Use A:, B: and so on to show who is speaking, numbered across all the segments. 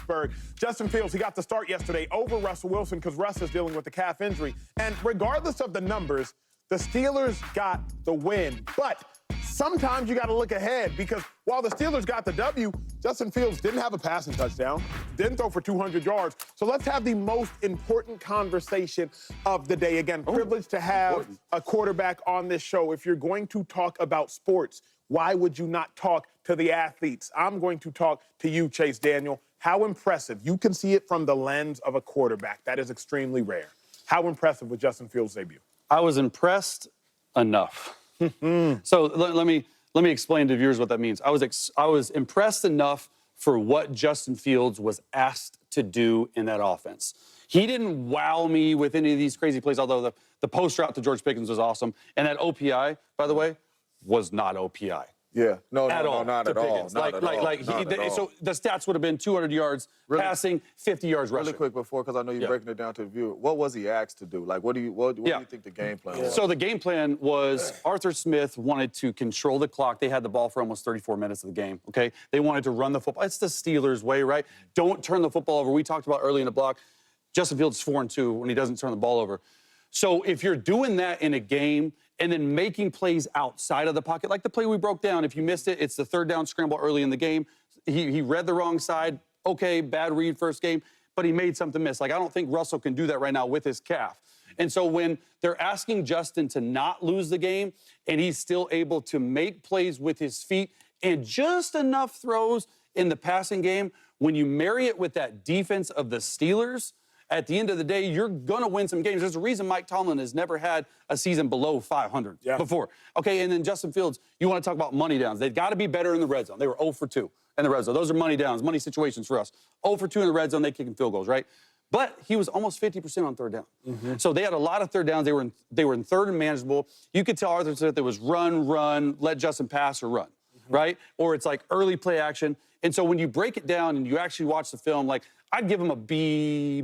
A: Pittsburgh. Justin Fields, he got the start yesterday over Russell Wilson because Russ is dealing with the calf injury. And regardless of the numbers, the Steelers got the win. But sometimes you got to look ahead because while the Steelers got the W, Justin Fields didn't have a passing touchdown, didn't throw for 200 yards. So let's have the most important conversation of the day. Again, privileged to have a quarterback on this show. If you're going to talk about sports, why would you not talk to the athletes? I'm going to talk to you, Chase Daniel. How impressive. You can see it from the lens of a quarterback. That is extremely rare. How impressive was Justin Fields' debut?
B: I was impressed enough. So let me explain to viewers what that means. I was impressed enough for what Justin Fields was asked to do in that offense. He didn't wow me with any of these crazy plays, although the post route to George Pickens was awesome. And that OPI, by the way, was not OPI.
C: Yeah,
B: not at all. So the stats would have been 200 yards passing, 50 yards rushing.
C: Really quick before, because I know you're breaking it down to the viewer. What was he asked to do? Like, what do you think the game plan was?
B: So the game plan was Arthur Smith wanted to control the clock. They had the ball for almost 34 minutes of the game, okay? They wanted to run the football. It's the Steelers' way, right? Don't turn the football over. We talked about early in the block, Justin Fields 4-2 when he doesn't turn the ball over. So if you're doing that in a game and then making plays outside of the pocket, like the play we broke down, if you missed it, it's the third down scramble early in the game. He read the wrong side. Okay, bad read first game, but he made something miss. Like, I don't think Russell can do that right now with his calf. And so when they're asking Justin to not lose the game and he's still able to make plays with his feet and just enough throws in the passing game, when you marry it with that defense of the Steelers, at the end of the day, you're going to win some games. There's a reason Mike Tomlin has never had a season below 500 before. Okay, and then Justin Fields, you want to talk about money downs. They've got to be better in the red zone. They were 0 for 2 in the red zone. Those are money downs, money situations for us. 0 for 2 in the red zone, they kicking field goals, right? But he was almost 50% on third down. So they had a lot of third downs. They were in third and manageable. You could tell Arthur Smith it was run, let Justin pass or run, right? Or it's like early play action. And so when you break it down and you actually watch the film, like, I'd give him a B-.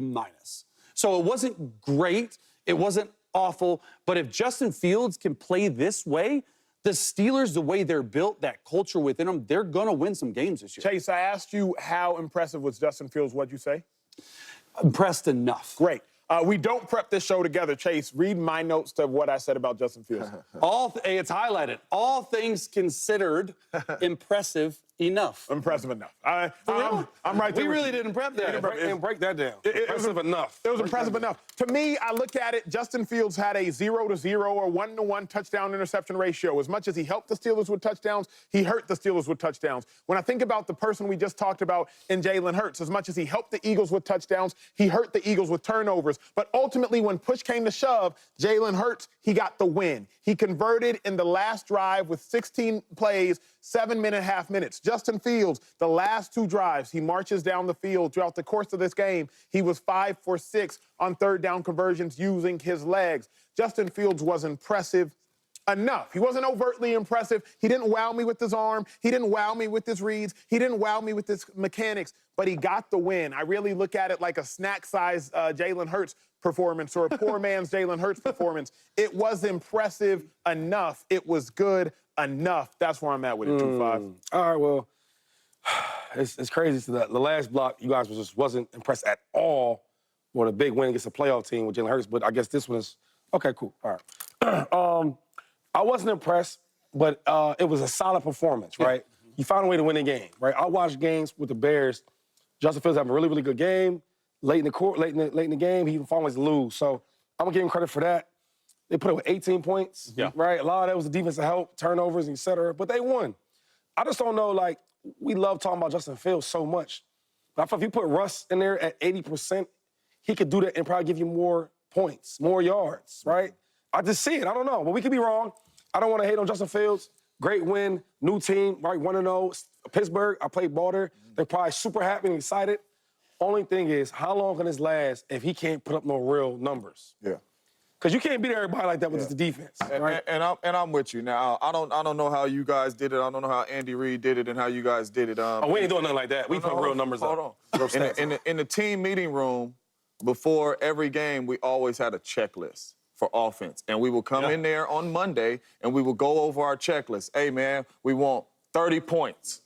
B: So it wasn't great, it wasn't awful, but if Justin Fields can play this way, the Steelers, the way they're built, that culture within them, they're going to win some games this year.
A: Chase, I asked you how impressive was Justin Fields. What'd you say?
B: Impressed enough.
A: Great. We don't prep this show together. Chase, read my notes to what I said about Justin Fields.
B: It's highlighted. All things considered, impressive enough.
A: Impressive enough. I'm right there.
B: We really didn't prep that.
D: Break that down. Impressive enough.
A: It was impressive enough. To me, I look at it, Justin Fields had a 0-0 or 1-to-1 touchdown-interception ratio. As much as he helped the Steelers with touchdowns, he hurt the Steelers with touchdowns. When I think about the person we just talked about in Jalen Hurts, as much as he helped the Eagles with touchdowns, he hurt the Eagles with turnovers. But ultimately, when push came to shove, Jalen Hurts, he got the win. He converted in the last drive with 16 plays, 7.5 minutes. Justin Fields, the last 2 drives, he marches down the field. Throughout the course of this game, he was 5 for 6 on third down conversions using his legs. Justin Fields was impressive enough. He wasn't overtly impressive. He didn't wow me with his arm. He didn't wow me with his reads. He didn't wow me with his mechanics, but he got the win. I really look at it like a snack-sized Jalen Hurts performance or a poor man's Jalen Hurts performance. It was impressive enough. It was good enough. That's where I'm at with it, 2-5.
D: All right, well, it's crazy. So the last block, you guys just wasn't impressed at all with a big win against a playoff team with Jalen Hurts, but I guess this one is, okay, cool, all right. I wasn't impressed, but it was a solid performance, right? You found a way to win a game, right? I watched games with the Bears. Justin Fields having a really, really good game. Late in the game, he found ways to lose. So I'm gonna give him credit for that. They put up with 18 points, right? A lot of that was the defensive help, turnovers, et cetera, but they won. I just don't know, like, we love talking about Justin Fields so much. But I feel if you put Russ in there at 80%, he could do that and probably give you more points, more yards, right? I just see it. I don't know. But we could be wrong. I don't want to hate on Justin Fields. Great win, new team, right? 1-0. Pittsburgh, I played ball there. They're probably super happy and excited. Only thing is, how long can this last if he can't put up no real numbers?
C: Yeah.
D: Because you can't beat everybody like that with just the defense. Right?
C: And I'm with you. Now, I don't know how you guys did it. I don't know how Andy Reid did it and how you guys did it.
D: We ain't doing nothing like that. We put real numbers up.
C: Hold on. In the team meeting room, before every game, we always had a checklist for offense. And we will come in there on Monday, and we will go over our checklist. Hey, man, we want 30 points.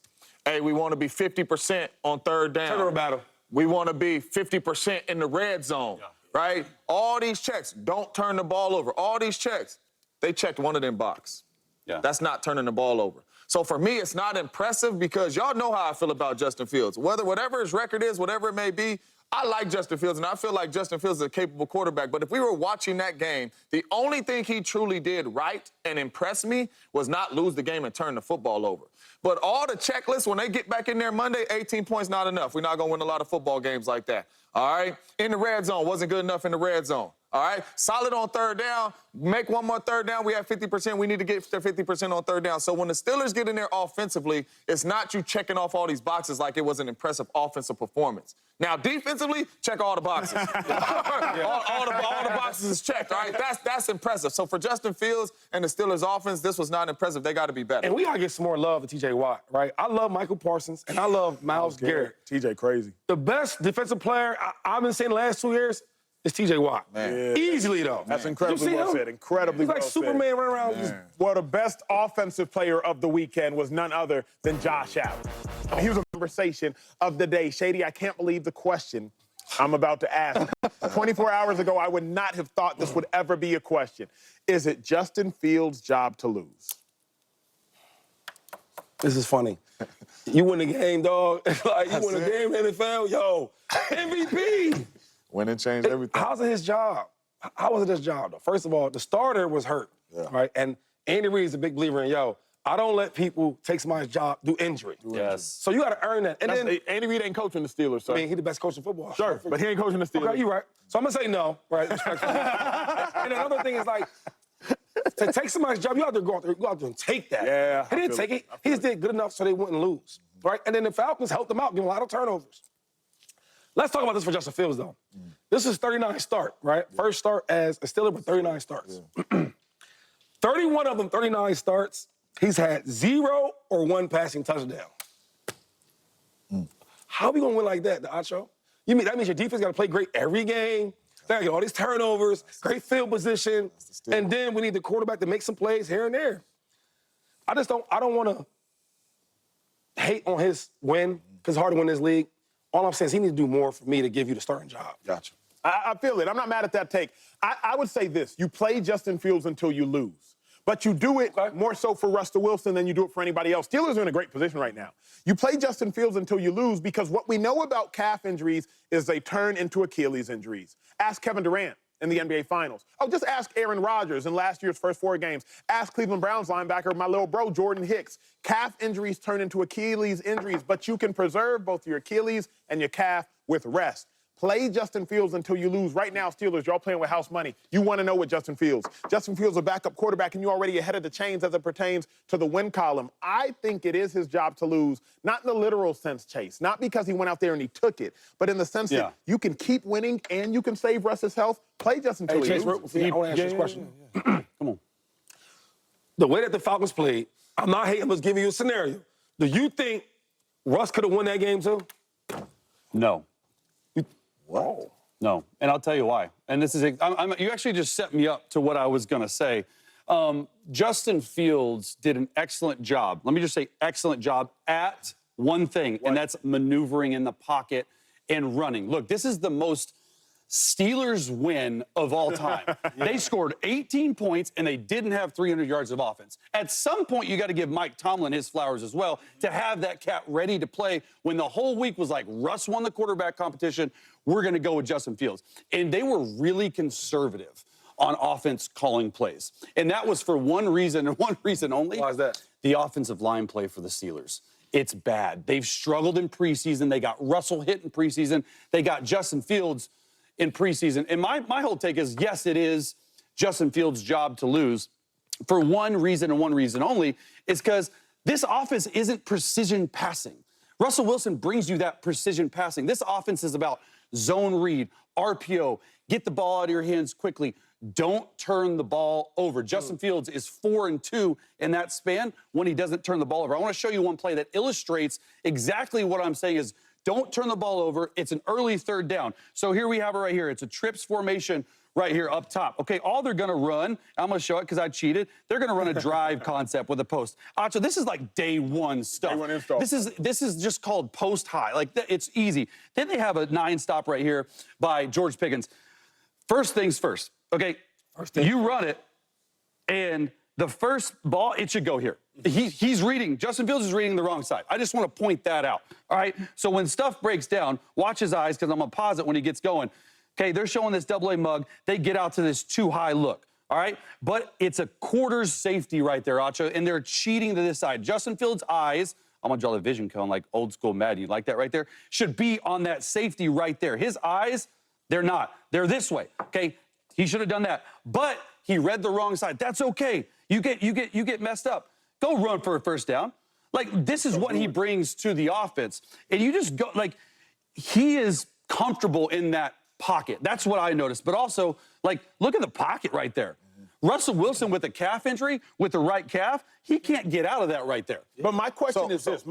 C: Hey, we want to be 50% on third down.
D: Turnover battle.
C: We want to be 50% in the red zone, right? All these checks, don't turn the ball over. All these checks, they checked one of them boxes.
B: Yeah.
C: That's not turning the ball over. So for me, it's not impressive because y'all know how I feel about Justin Fields. Whatever his record is, whatever it may be, I like Justin Fields, and I feel like Justin Fields is a capable quarterback. But if we were watching that game, the only thing he truly did right and impress me was not lose the game and turn the football over. But all the checklists, when they get back in there Monday, 18 points not enough. We're not going to win a lot of football games like that. All right? In the red zone, wasn't good enough in the red zone. All right? Solid on third down. Make one more third down. We have 50%. We need to get to 50% on third down. So when the Steelers get in there offensively, it's not you checking off all these boxes like it was an impressive offensive performance. Now, defensively, check all the boxes. all the boxes is checked, all right? That's impressive. So for Justin Fields and the Steelers offense, this was not impressive. They got to be better.
D: And we got to get some more love to T.J. Watt, right? I love Michael Parsons, and I love Myles Garrett.
A: TJ crazy.
D: The best defensive player I've been seeing the last 2 years is T.J. Watt.
C: Man.
D: Easily, though.
A: That's incredibly well said. Incredibly
D: He's like
A: well
D: Superman
A: said.
D: running around. Just,
A: Well, the best offensive player of the weekend was none other than Josh Allen. He was a conversation of the day. Shady, I can't believe the question I'm about to ask. 24 hours ago, I would not have thought this would ever be a question. Is it Justin Fields' job to lose?
D: This is funny. You win the game, dog. It's like you win the game in the NFL, yo, MVP.
C: Win and change everything.
D: How's it his job? How was it his job, though? First of all, the starter was hurt, right? And Andy Reid is a big believer in, I don't let people take somebody's job due injury.
B: Yes.
D: So you got to earn that. And then,
A: Andy Reid ain't coaching the Steelers, sir.
D: I mean, he's the best coach in football.
A: Sure, but he ain't coaching the Steelers.
D: Okay, you're right. So I'm going to say no, right? Respectfully. And another thing is, like, to take somebody's job, you have to go out there and take that.
A: Yeah,
D: He didn't take it. He just did good enough so they wouldn't lose, right? And then the Falcons helped them out, give them a lot of turnovers. Let's talk about this for Justin Fields, though. This is 39 start, right? First start as a Steeler with 39 starts. 31 of them, 39 starts, he's had 0 or 1 passing touchdown. How are we going to win like that, Acho? That means your defense got to play great every game. They got to get all these turnovers, great field position, and then we need the quarterback to make some plays here and there. I don't want to hate on his win because it's hard to win this league. All I'm saying is he needs to do more for me to give you the starting job.
C: Gotcha.
A: I feel it. I'm not mad at that take. I would say this. You play Justin Fields until you lose. But you do it more so for Russell Wilson than you do it for anybody else. Steelers are in a great position right now. You play Justin Fields until you lose because what we know about calf injuries is they turn into Achilles injuries. Ask Kevin Durant in the NBA Finals. Oh, just ask Aaron Rodgers in last year's first 4 games. Ask Cleveland Browns linebacker, my little bro, Jordan Hicks. Calf injuries turn into Achilles injuries, but you can preserve both your Achilles and your calf with rest. Play Justin Fields until you lose. Right now, Steelers, y'all playing with house money. You want to know what Justin Fields. Justin Fields is a backup quarterback, and you're already ahead of the chains as it pertains to the win column. I think it is his job to lose, not in the literal sense, Chase, not because he went out there and he took it, but in the sense that you can keep winning and you can save Russ's health. Play Justin until he loses.
D: I want to ask you this question.
B: Come on.
D: The way that the Falcons played, I'm not hating, I'm just giving you a scenario. Do you think Russ could have won that game too?
B: No.
C: Wow.
B: No, and I'll tell you why. And this is, you actually just set me up to what I was going to say. Justin Fields did an excellent job. Let me just say excellent job at one thing, and that's maneuvering in the pocket and running. Look, this is the most Steelers win of all time. They scored 18 points, and they didn't have 300 yards of offense. At some point, you got to give Mike Tomlin his flowers as well to have that cat ready to play when the whole week was like, Russ won the quarterback competition. We're going to go with Justin Fields. And they were really conservative on offense calling plays. And that was for one reason and one reason only.
D: Why is that?
B: The offensive line play for the Steelers. It's bad. They've struggled in preseason. They got Russell hit in preseason. They got Justin Fields in preseason. And my whole take is, yes, it is Justin Fields' job to lose for one reason and one reason only, is because this offense isn't precision passing. Russell Wilson brings you that precision passing. This offense is about zone read, RPO, get the ball out of your hands quickly. Don't turn the ball over. Justin Fields is 4-2 in that span when he doesn't turn the ball over. I want to show you one play that illustrates exactly what I'm saying is don't turn the ball over. It's an early third down. So here we have it right here. It's a trips formation right here up top. Okay, all they're gonna run, I'm gonna show it because I cheated. They're gonna run a drive concept with a post. Acho, this is like day one stuff.
A: Day one install.
B: This is just called post high. Like it's easy. Then they have a 9-stop right here by George Pickens. First things first. Okay, you run it, and the first ball, it should go here. He's reading, Justin Fields is reading the wrong side. I just want to point that out, all right? So when stuff breaks down, watch his eyes, because I'm going to pause it when he gets going. Okay, they're showing this double A mug. They get out to this too high look, all right? But it's a quarter's safety right there, Acho, and they're cheating to this side. Justin Fields' eyes, I'm going to draw the vision cone like old school Madden. You like that right there? Should be on that safety right there. His eyes, they're not. They're this way, okay? He should have done that. But he read the wrong side. That's okay. You get messed up. Go run for a first down. Like, this is what he brings to the offense. And you just go, like, he is comfortable in that pocket. That's what I noticed. But also, like, look at the pocket right there. Russell Wilson with a calf injury, with the right calf, he can't get out of that right there.
A: But my question is this.